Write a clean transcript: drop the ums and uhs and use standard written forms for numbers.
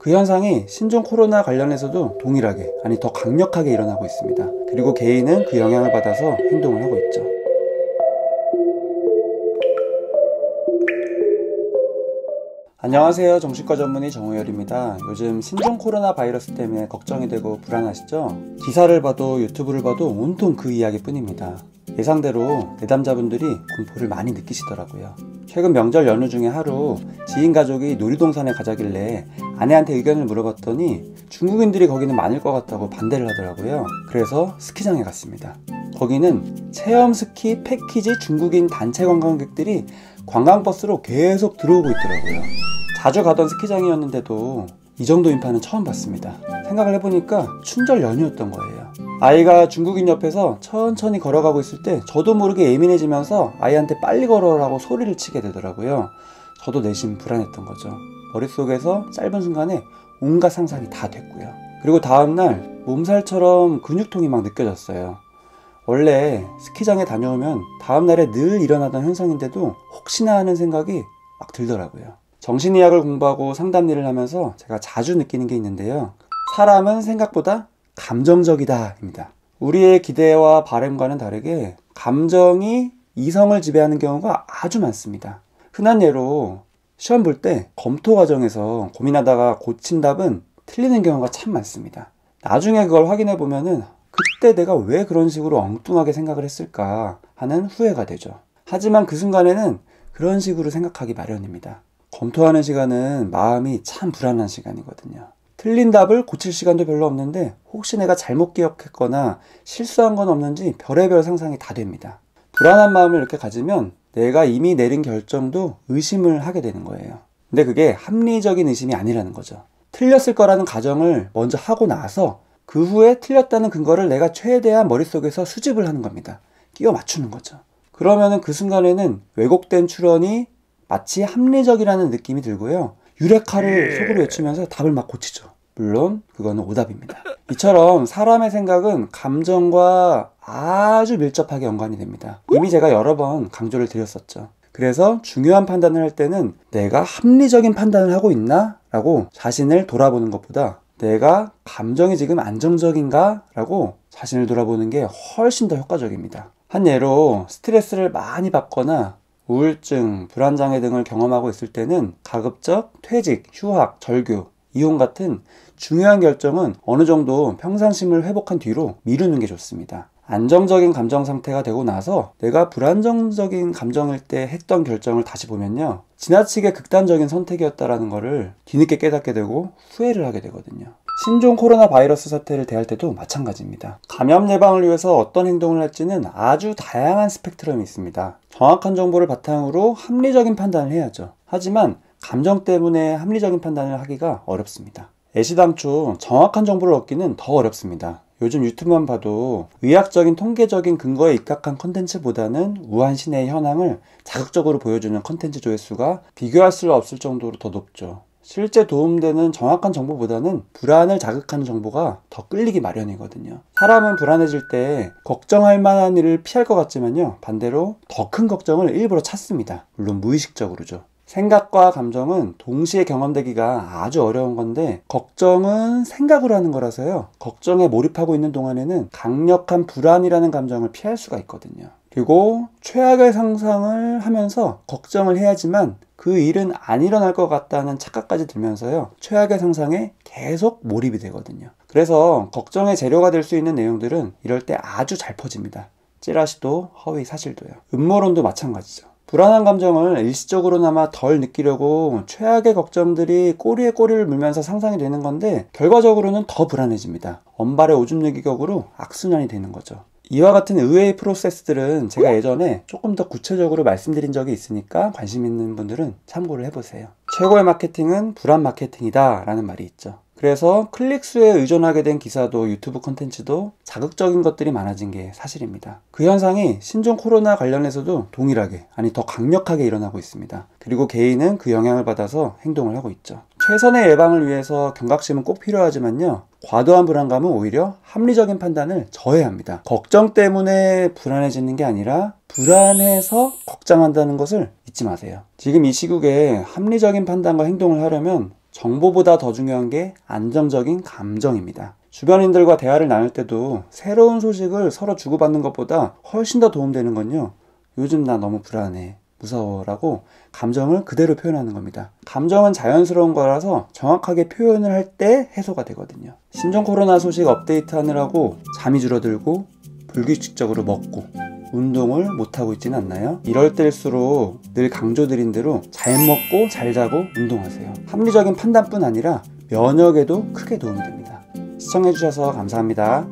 그 현상이 신종 코로나 관련해서도 동일하게, 아니 더 강력하게 일어나고 있습니다. 그리고 개인은 그 영향을 받아서 행동을 하고 있죠. 안녕하세요. 정신과 전문의 정우열입니다. 요즘 신종 코로나 바이러스 때문에 걱정이 되고 불안하시죠? 기사를 봐도 유튜브를 봐도 온통 그 이야기뿐입니다. 예상대로 내담자분들이 공포를 많이 느끼시더라고요. 최근 명절 연휴 중에 하루 지인 가족이 놀이동산에 가자길래 아내한테 의견을 물어봤더니 중국인들이 거기는 많을 것 같다고 반대를 하더라고요. 그래서 스키장에 갔습니다. 거기는 체험 스키 패키지 중국인 단체 관광객들이 관광버스로 계속 들어오고 있더라고요. 자주 가던 스키장이었는데도 이 정도 인파는 처음 봤습니다. 생각을 해보니까 춘절 연휴였던 거예요. 아이가 중국인 옆에서 천천히 걸어가고 있을 때 저도 모르게 예민해지면서 아이한테 빨리 걸어라고 소리를 치게 되더라고요. 저도 내심 불안했던 거죠. 머릿속에서 짧은 순간에 온갖 상상이 다 됐고요. 그리고 다음날 몸살처럼 근육통이 막 느껴졌어요. 원래 스키장에 다녀오면 다음날에 늘 일어나던 현상인데도 혹시나 하는 생각이 막 들더라고요. 정신의학을 공부하고 상담 일을 하면서 제가 자주 느끼는 게 있는데요. 사람은 생각보다 감정적이다 입니다. 우리의 기대와 바람과는 다르게 감정이 이성을 지배하는 경우가 아주 많습니다. 흔한 예로 시험 볼 때 검토 과정에서 고민하다가 고친 답은 틀리는 경우가 참 많습니다. 나중에 그걸 확인해 보면은 그때 내가 왜 그런 식으로 엉뚱하게 생각을 했을까 하는 후회가 되죠. 하지만 그 순간에는 그런 식으로 생각하기 마련입니다. 검토하는 시간은 마음이 참 불안한 시간이거든요. 틀린 답을 고칠 시간도 별로 없는데 혹시 내가 잘못 기억했거나 실수한 건 없는지 별의별 상상이 다 됩니다. 불안한 마음을 이렇게 가지면 내가 이미 내린 결정도 의심을 하게 되는 거예요. 근데 그게 합리적인 의심이 아니라는 거죠. 틀렸을 거라는 가정을 먼저 하고 나서 그 후에 틀렸다는 근거를 내가 최대한 머릿속에서 수집을 하는 겁니다. 끼워 맞추는 거죠. 그러면은 그 순간에는 왜곡된 추론이 마치 합리적이라는 느낌이 들고요. 유레카를 속으로 외치면서 답을 막 고치죠. 물론 그거는 오답입니다. 이처럼 사람의 생각은 감정과 아주 밀접하게 연관이 됩니다. 이미 제가 여러 번 강조를 드렸었죠. 그래서 중요한 판단을 할 때는 내가 합리적인 판단을 하고 있나? 라고 자신을 돌아보는 것보다 내가 감정이 지금 안정적인가? 라고 자신을 돌아보는 게 훨씬 더 효과적입니다. 한 예로 스트레스를 많이 받거나 우울증, 불안장애 등을 경험하고 있을 때는 가급적 퇴직, 휴학, 절교, 이혼 같은 중요한 결정은 어느 정도 평상심을 회복한 뒤로 미루는 게 좋습니다. 안정적인 감정 상태가 되고 나서 내가 불안정적인 감정일 때 했던 결정을 다시 보면요. 지나치게 극단적인 선택이었다라는 거를 뒤늦게 깨닫게 되고 후회를 하게 되거든요. 신종 코로나 바이러스 사태를 대할 때도 마찬가지입니다. 감염 예방을 위해서 어떤 행동을 할지는 아주 다양한 스펙트럼이 있습니다. 정확한 정보를 바탕으로 합리적인 판단을 해야죠. 하지만 감정 때문에 합리적인 판단을 하기가 어렵습니다. 애시당초 정확한 정보를 얻기는 더 어렵습니다. 요즘 유튜브만 봐도 의학적인 통계적인 근거에 입각한 컨텐츠보다는 우한 시내의 현황을 자극적으로 보여주는 컨텐츠 조회수가 비교할 수 없을 정도로 더 높죠. 실제 도움되는 정확한 정보보다는 불안을 자극하는 정보가 더 끌리기 마련이거든요. 사람은 불안해질 때 걱정할 만한 일을 피할 것 같지만요. 반대로 더 큰 걱정을 일부러 찾습니다. 물론 무의식적으로죠. 생각과 감정은 동시에 경험되기가 아주 어려운 건데 걱정은 생각으로 하는 거라서요. 걱정에 몰입하고 있는 동안에는 강력한 불안이라는 감정을 피할 수가 있거든요. 그리고 최악의 상상을 하면서 걱정을 해야지만 그 일은 안 일어날 것 같다는 착각까지 들면서요. 최악의 상상에 계속 몰입이 되거든요. 그래서 걱정의 재료가 될 수 있는 내용들은 이럴 때 아주 잘 퍼집니다. 찌라시도 허위 사실도요. 음모론도 마찬가지죠. 불안한 감정을 일시적으로나마 덜 느끼려고 최악의 걱정들이 꼬리에 꼬리를 물면서 상상이 되는 건데 결과적으로는 더 불안해집니다. 언발의 오줌 누기 격으로 악순환이 되는 거죠. 이와 같은 의외의 프로세스들은 제가 예전에 조금 더 구체적으로 말씀드린 적이 있으니까 관심 있는 분들은 참고를 해보세요. 최고의 마케팅은 불안 마케팅이다 라는 말이 있죠. 그래서 클릭수에 의존하게 된 기사도 유튜브 콘텐츠도 자극적인 것들이 많아진 게 사실입니다. 그 현상이 신종 코로나 관련해서도 동일하게, 아니 더 강력하게 일어나고 있습니다. 그리고 개인은 그 영향을 받아서 행동을 하고 있죠. 최선의 예방을 위해서 경각심은 꼭 필요하지만요. 과도한 불안감은 오히려 합리적인 판단을 저해야 합니다. 걱정 때문에 불안해지는 게 아니라 불안해서 걱정한다는 것을 잊지 마세요. 지금 이 시국에 합리적인 판단과 행동을 하려면 정보보다 더 중요한 게 안정적인 감정입니다. 주변인들과 대화를 나눌 때도 새로운 소식을 서로 주고받는 것보다 훨씬 더 도움되는 건요, 요즘 나 너무 불안해, 무서워 라고 감정을 그대로 표현하는 겁니다. 감정은 자연스러운 거라서 정확하게 표현을 할 때 해소가 되거든요. 신종 코로나 소식 업데이트 하느라고 잠이 줄어들고 불규칙적으로 먹고 운동을 못하고 있지는 않나요? 이럴 때일수록 늘 강조드린 대로 잘 먹고 잘 자고 운동하세요. 합리적인 판단뿐 아니라 면역에도 크게 도움이 됩니다. 시청해주셔서 감사합니다.